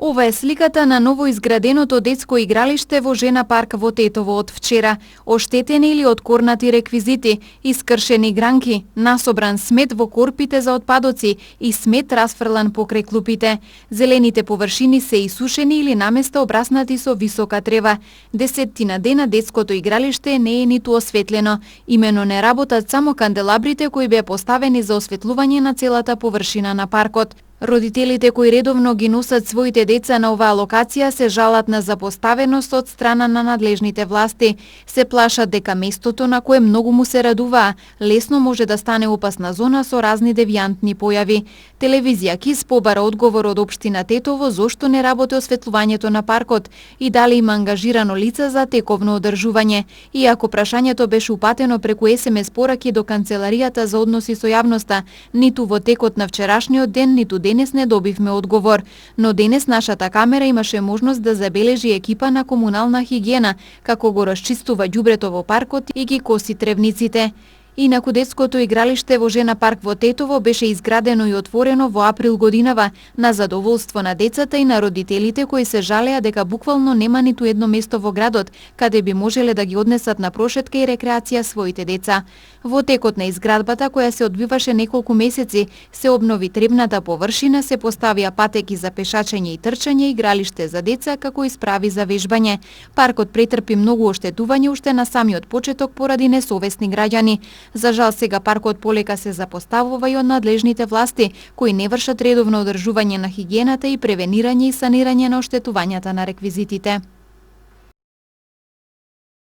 Ова е сликата на новоизграденото детско игралиште во Жена парк во Тетово од вчера. Оштетени или откорнати реквизити, искршени гранки, насобран смет во корпите за отпадоци и смет расфрлан покрај клупите. Зелените површини се исушени или наместо обраснати со висока трева. Десеттина дена детското игралиште не е ниту осветлено. Имено не работат само канделабрите кои беа поставени за осветлување на целата површина на паркот. Родителите кои редовно ги носат своите деца на оваа локација се жалат на запоставеност од страна на надлежните власти. Се плашат дека местото на кое многу му се радуваа, лесно може да стане опасна зона со разни девијантни појави. Телевизија КИС побара одговор од општина Тетово зошто не работи осветлувањето на паркот и дали има ангажирано лице за тековно одржување. Иако прашањето беше упатено преку СМС пораки до Канцеларијата за односи со јавноста, ниту во текот на вчерашниот ден, ниту денес не добивме одговор, но денес нашата камера имаше можност да забележи екипа на комунална хигиена како го расчистува ѓубрето во паркот и ги коси тревниците. Инаку детското игралиште во Жена парк во Тетово беше изградено и отворено во април годинава на задоволство на децата и на родителите кои се жалеа дека буквално нема ниту едно место во градот каде би можеле да ги однесат на прошетка и рекреација своите деца. Во текот на изградбата која се одвиваше неколку месеци се обнови требната површина, се поставија патеки за пешачење и трчање, игралиште за деца како и справи за вежбање. Паркот претрпи многу оштетување уште на самиот почеток поради несовесни граѓани. За жал сега паркот полека се запоставува и од надлежните власти, кои не вршат редовно одржување на хигиената и превенирање и санирање на оштетувањата на реквизитите.